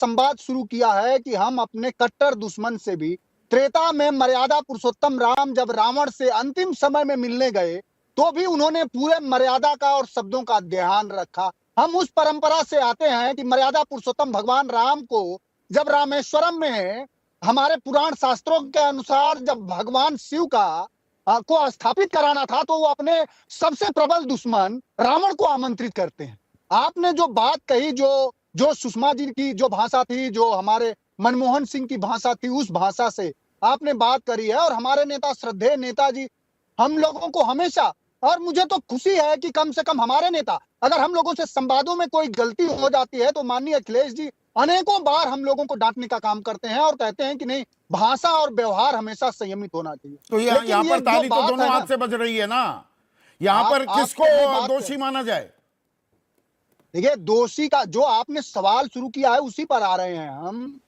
संवाद शुरू किया है कि हम अपने कट्टर दुश्मन से भी, त्रेता में मर्यादा पुरुषोत्तम राम जब रावण से अंतिम समय में मिलने गए तो भी उन्होंने पूरे मर्यादा का और शब्दों का ध्यान रखा। हम उस परंपरा से आते हैं कि मर्यादा पुरुषोत्तम भगवान राम को जब रामेश्वरम में हमारे पुराण शास्त्रों के अनुसार जब भगवान शिव का को स्थापित कराना था तो वो अपने सबसे प्रबल दुश्मन रावण को आमंत्रित करते हैं। आपने जो बात कही, जो सुषमा जी की जो भाषा थी, जो हमारे मनमोहन सिंह की भाषा थी, उस भाषा से आपने बात करी है। और हमारे नेता, श्रद्धेय नेताजी, हम लोगों को हमेशा, और मुझे तो खुशी है कि कम से कम हमारे नेता, अगर हम लोगों से संवादों में कोई गलती हो जाती है तो माननीय अखिलेश जी अनेकों बार हम लोगों को डांटने का काम करते हैं और कहते हैं कि नहीं, भाषा और व्यवहार हमेशा संयमित होना चाहिए। तो यहाँ पर ताली तो दोनों हाथ से बज रही है ना, यहाँ पर किसको दोषी माना जाए? देखिए, दोषी का जो आपने सवाल शुरू किया है उसी पर आ रहे हैं हम,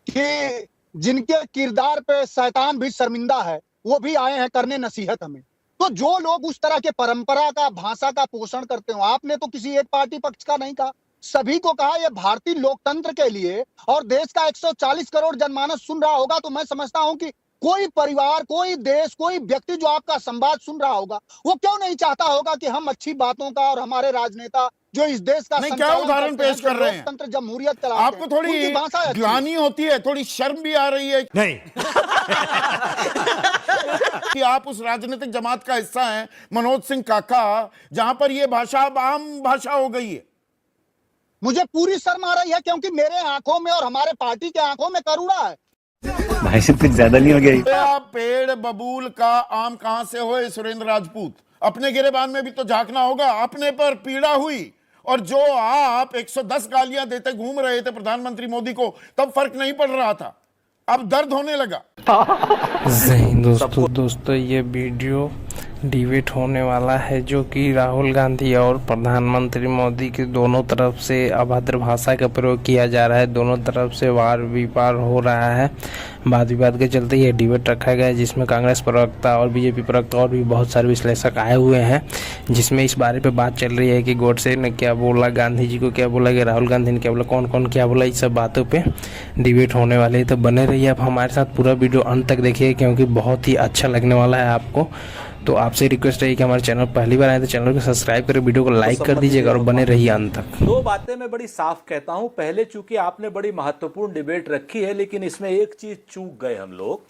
कि जिनके किरदार पे शैतान भी शर्मिंदा है वो भी आए हैं करने नसीहत हमें। तो जो लोग उस तरह के परंपरा का, भाषा का पोषण करते हो, आपने तो किसी एक पार्टी पक्ष का नहीं कहा, सभी को कहा। ये भारतीय लोकतंत्र के लिए और देश का 140 करोड़ जनमानस सुन रहा होगा तो मैं समझता हूं कि कोई परिवार, कोई देश, कोई व्यक्ति जो आपका संवाद सुन रहा होगा वो क्यों नहीं चाहता होगा कि हम अच्छी बातों का और हमारे राजनेता जो इस देश का क्या उदाहरण पेश कर रहे हैं, लोकतंत्र जमहूरियत चलाते आपको थोड़ी ग्लानि होती है, थोड़ी शर्म भी आ रही है नहीं? कि आप उस राजनीतिक जमात का हिस्सा हैं, मनोज सिंह काका, जहां पर यह भाषा अब आम भाषा हो गई है। मुझे पूरी शर्म आ रही है क्योंकि मेरे आंखों में और हमारे पार्टी के आंखों में करुणा है। भाई साहब कुछ ज्यादा नहीं हो गया? पेड़ बबूल का आम कहां से होए सुरेंद्र राजपूत, अपने गिरेबान में भी तो झांकना होगा। अपने पर पीड़ा हुई और जो आप 110 गालियां देते घूम रहे थे प्रधानमंत्री मोदी को, तब फर्क नहीं पड़ रहा था, अब दर्द होने लगा। दोस्तों ये वीडियो डिबेट होने वाला है जो कि राहुल गांधी और प्रधानमंत्री मोदी के दोनों तरफ से अभद्र भाषा का प्रयोग किया जा रहा है, दोनों तरफ से वार विवाद हो रहा है। वाद विवाद के चलते ये डिबेट रखा गया है जिसमें कांग्रेस प्रवक्ता और बीजेपी प्रवक्ता और भी बहुत सारे विश्लेषक आए हुए हैं, जिसमें इस बारे पे बात चल रही है कि गोडसे ने क्या बोला, गांधी जी को क्या बोला, कि राहुल गांधी ने क्या बोला, कौन कौन क्या बोला। इस सब बातों पे डिबेट होने वाली है, तो बने रहिए आप हमारे साथ, पूरा वीडियो अंत तक देखिए क्योंकि बहुत ही अच्छा लगने वाला है आपको। तो आपसे रिक्वेस्ट है कि हमारे चैनल पहली बार आए तो चैनल को सब्सक्राइब करें, वीडियो को लाइक कर दीजिएगा और बने रहिए अंत तक। दो बातें मैं बड़ी साफ कहता हूं। पहले, चूंकि आपने बड़ी महत्वपूर्ण डिबेट रखी है, लेकिन इसमें एक चीज चूक गए हम लोग।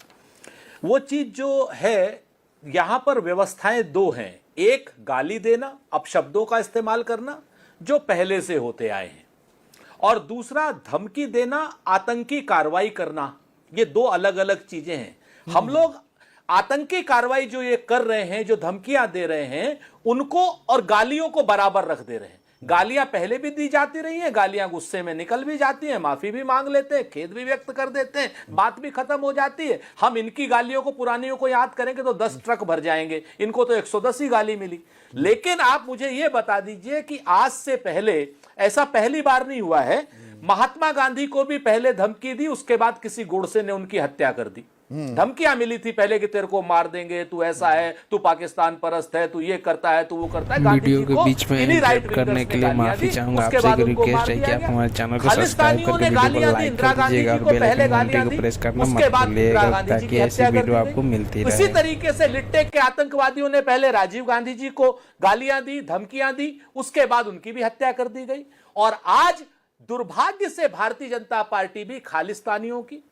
वो चीज जो है, यहां पर व्यवस्थाएं दो हैं। एक, गाली देना, अपशब्दों का इस्तेमाल करना जो पहले से होते आए हैं, और दूसरा धमकी देना, आतंकी कार्रवाई करना। ये दो अलग अलग चीजें हैं। हम लोग आतंकी कार्रवाई जो ये कर रहे हैं, जो धमकियां दे रहे हैं, उनको और गालियों को बराबर रख दे रहे हैं। गालियां पहले भी दी जाती रही हैं, गालियां गुस्से में निकल भी जाती हैं, माफी भी मांग लेते हैं, खेद भी व्यक्त कर देते हैं, बात भी खत्म हो जाती है। हम इनकी गालियों को, पुरानियों को याद करेंगे तो 10 ट्रक भर जाएंगे, इनको तो 110 ही गाली मिली। लेकिन आप मुझे यह बता दीजिए कि आज से पहले, ऐसा पहली बार नहीं हुआ है, महात्मा गांधी को भी पहले धमकी दी, उसके बाद किसी गोडसे ने उनकी हत्या कर दी। धमकियां मिली थी पहले कि तेरे को मार देंगे, तू ऐसा है, तू पाकिस्तान परस्त है, तू ये करता है, तू वो करता है। वीडियो के बीच में इंटरप्ट करने के लिए माफी चाहूंगा आपसे, एक रिक्वेस्ट है कि आप हमारे चैनल को सब्सक्राइब करके वीडियो को लाइक कर दीजिएगा और बेल आइकन को प्रेस करना मत भूलिएगा ताकि ऐसी वीडियो आपको मिलती रहे। इसी तरीके से लिट्टे के आतंकवादियों ने पहले राजीव गांधी जी को गालियां दी, धमकियां दी, उसके बाद उनकी भी हत्या कर दी गई। और आज दुर्भाग्य से भारतीय जनता पार्टी भी खालिस्तानियों की,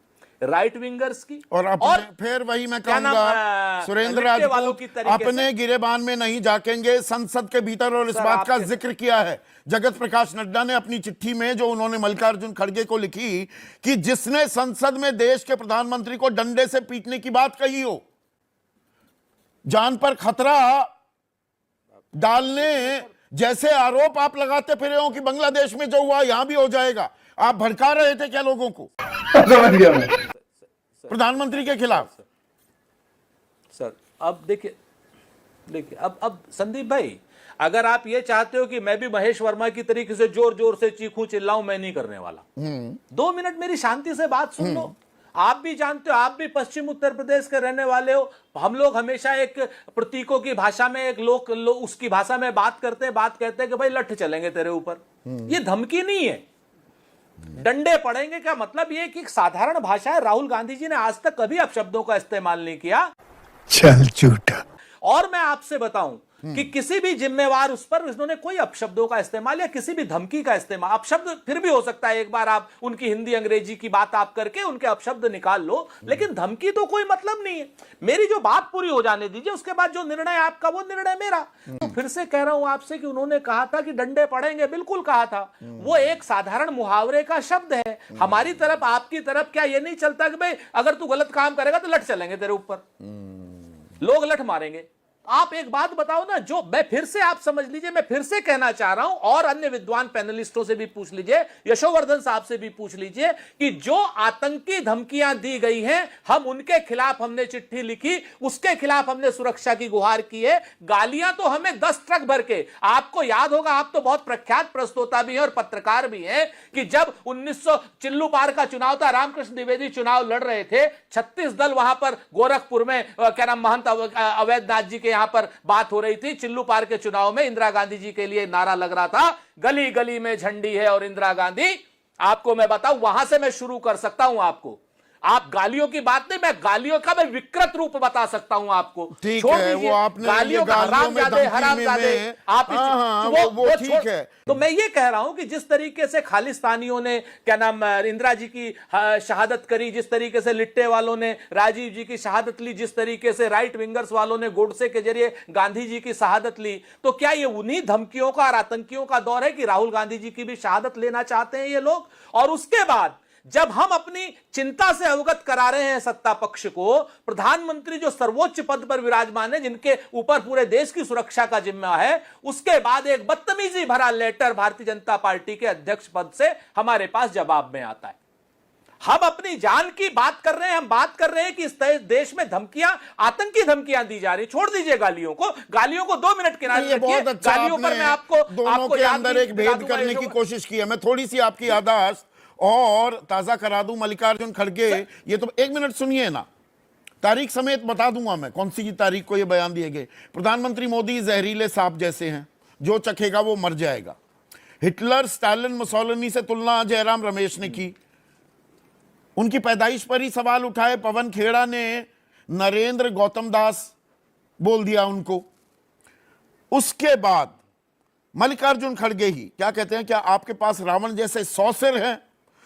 राइट विंगर्स की, और फिर वही मैं कहूंगा, सुरेंद्र राजपूत अपने गिरेबान में नहीं झांकेंगे, संसद के भीतर। और इस बात का जिक्र किया है जगत प्रकाश नड्डा ने अपनी चिट्ठी में, जो उन्होंने मल्लिकार्जुन खड़गे को लिखी, कि जिसने संसद में देश के प्रधानमंत्री को डंडे से पीटने की बात कही हो, जान पर खतरा डालने जैसे आरोप आप लगाते फिरे हो कि बांग्लादेश में जो हुआ यहां भी हो जाएगा, आप भड़का रहे थे क्या लोगों को? समझ गया मैं। प्रधानमंत्री के खिलाफ। सर अब देखिए अब संदीप भाई, अगर आप ये चाहते हो कि मैं भी महेश वर्मा की तरीके से जोर जोर से चीखूं चिल्लाऊं, मैं नहीं करने वाला। 2 मिनट मेरी शांति से बात सुन लो। आप भी जानते हो, आप भी पश्चिम उत्तर प्रदेश के रहने वाले हो। हम लोग हमेशा एक प्रतीकों की भाषा में, एक लोग उसकी भाषा में बात कहते हैं कि भाई लठ चलेंगे तेरे ऊपर। ये धमकी नहीं है, डंडे पड़ेंगे का मतलब ये कि एक साधारण भाषा है। राहुल गांधी जी ने आज तक कभी अपशब्दों का इस्तेमाल नहीं किया। चल झूठा। और मैं आपसे बताऊं कि किसी भी जिम्मेवार उस पर उन्होंने कोई अपशब्दों का इस्तेमाल या किसी भी धमकी का इस्तेमाल, अपशब्द फिर भी हो सकता है, एक बार आप उनकी हिंदी अंग्रेजी की बात आप करके उनके अपशब्द निकाल लो, लेकिन धमकी तो कोई मतलब नहीं है। मेरी जो बात पूरी हो जाने दीजिए, उसके बाद जो निर्णय आपका वो निर्णय मेरा। तो फिर से कह रहा हूं आपसे कि उन्होंने कहा था कि डंडे पड़ेंगे, बिल्कुल कहा था। वो एक साधारण मुहावरे का शब्द है। हमारी तरफ आपकी तरफ क्या ये नहीं चलता कि भाई अगर तू गलत काम करेगा तो लट चलेंगे तेरे ऊपर, लोग लठ मारेंगे। आप एक बात बताओ ना, जो मैं फिर से आप समझ लीजिए, मैं फिर से कहना चाह रहा हूं और अन्य विद्वान पैनलिस्टों से भी पूछ लीजिए, यशोवर्धन साहब से भी पूछ लीजिए कि जो आतंकी धमकियां दी गई हैं, हम उनके खिलाफ हमने चिट्ठी लिखी, उसके खिलाफ हमने सुरक्षा की गुहार की है। गालियां तो हमें 10 ट्रक भर के, आपको याद होगा, आप तो बहुत प्रख्यात प्रस्तोता भी हैं और पत्रकार भी हैं, कि जब 1900 चिल्लू पार का चुनाव था, रामकृष्ण द्विवेदी चुनाव लड़ रहे थे, 36 दल वहां पर गोरखपुर में क्या नाम महंत अवैधनाथ जी के यहां पर बात हो रही थी। चिल्लू पार के चुनाव में इंदिरा गांधी जी के लिए नारा लग रहा था, गली गली में झंडी है और इंदिरा गांधी। आपको मैं बताऊं, वहां से मैं शुरू कर सकता हूं आपको। आप गालियों की बात नहीं, मैं गालियों का मैं विकृत रूप बता सकता हूं आपको। ठीक छोड़ है, दीजिए वो आपने गालियों का, हरामजादे हरामजादे आप वो ठीक है। तो मैं ये कह रहा हूं कि जिस तरीके से खालिस्तानियों ने क्या नाम इंदिरा जी की शहादत करी, जिस तरीके से लिट्टे वालों ने राजीव जी की शहादत ली, जिस तरीके से राइट विंगर्स वालों ने गोडसे के जरिए गांधी जी की शहादत ली, तो क्या ये उन्हीं धमकियों का और आतंकियों का दौर है कि राहुल गांधी जी की भी शहादत लेना चाहते हैं ये लोग? और उसके बाद जब हम अपनी चिंता से अवगत करा रहे हैं सत्ता पक्ष को, प्रधानमंत्री जो सर्वोच्च पद पर विराजमान है, जिनके ऊपर पूरे देश की सुरक्षा का जिम्मा है, उसके बाद एक बदतमीजी भरा लेटर भारतीय जनता पार्टी के अध्यक्ष पद से हमारे पास जवाब में आता है। हम अपनी जान की बात कर रहे हैं, हम बात कर रहे हैं कि इस देश में धमकियां, आतंकी धमकियां दी जा रही। छोड़ दीजिए गालियों को, गालियों को 2 मिनट किनारे रखिए। अच्छा, गालियों पर मैं आपको दोनों के अंदर एक भेद करने की कोशिश की है। मैं थोड़ी सी आपकी याददाश्त और ताजा करा दूं। मल्लिकार्जुन खड़गे, ये तो 1 मिनट सुनिए ना, तारीख समेत बता दूंगा मैं कौन सी तारीख को ये बयान दिए गए। प्रधानमंत्री मोदी जहरीले सांप जैसे हैं, जो चखेगा वो मर जाएगा। हिटलर, स्टालिन, मुसोलिनी से तुलना जयराम रमेश ने की। उनकी पैदाइश पर ही सवाल उठाए। पवन खेड़ा ने नरेंद्र गौतम दास बोल दिया उनको। उसके बाद मल्लिकार्जुन खड़गे ही क्या कहते हैं, क्या आपके पास रावण जैसे 100 सिर हैं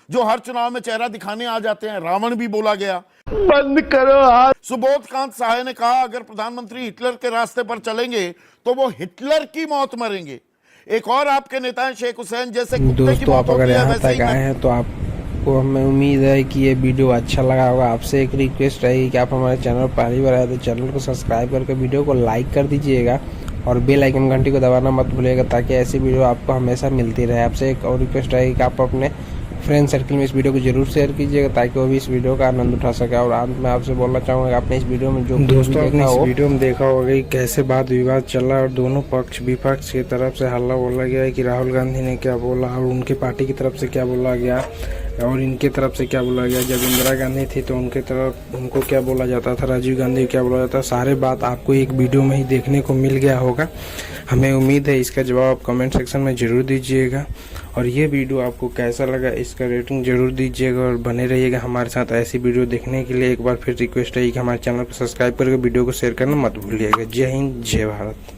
जो हर चुनाव में चेहरा दिखाने आ जाते हैं? रावण भी बोला गया। बंद करो हाथ। सुबोध कांत सहाय ने कहा, अगर प्रधानमंत्री हिटलर के रास्ते पर चलेंगे तो वो हिटलर की मौत मरेंगे। एक और आपके नेता हैं शेख हुसैन, जैसे दोस्तों आप अगर यहाँ तक आए हैं तो आपको हमें उम्मीद है कि ये वीडियो अच्छा लगा होगा। आपसे एक रिक्वेस्ट रहेगी कि आप हमारे चैनल पर पहली बार आए तो चैनल को सब्सक्राइब करके वीडियो को लाइक कर दीजिएगा और बेल आइकन घंटी को दबाना मत भूलिएगा, ताकि ऐसी वीडियो आपको हमेशा मिलती रहे। आपसे एक और रिक्वेस्ट रहेगी कि आप अपने फ्रेंड सर्किल में इस वीडियो को जरूर शेयर कीजिएगा, ताकि वो भी इस वीडियो का आनंद उठा सके। और अंत में आपसे बोलना चाहूँगा कि आपने इस वीडियो में जो दोस्तों आपने इस वीडियो में देखा होगा कि कैसे वाद विवाद चला और दोनों पक्ष विपक्ष की तरफ से हल्ला बोला गया है कि राहुल गांधी ने क्या बोला और उनके पार्टी की तरफ से क्या बोला गया और इनके तरफ से क्या बोला गया। जब इंदिरा गांधी थी तो उनके तरफ उनको क्या बोला जाता था, राजीव गांधी क्या बोला जाता, सारे बात आपको एक वीडियो में ही देखने को मिल गया होगा। हमें उम्मीद है इसका जवाब कमेंट सेक्शन में ज़रूर दीजिएगा। और ये वीडियो आपको कैसा लगा इसका रेटिंग जरूर दीजिएगा और बने रहिएगा हमारे साथ ऐसी वीडियो देखने के लिए। एक बार फिर रिक्वेस्ट है कि हमारे चैनल को सब्सक्राइब करके वीडियो को शेयर करना मत भूलिएगा। जय हिंद, जय भारत।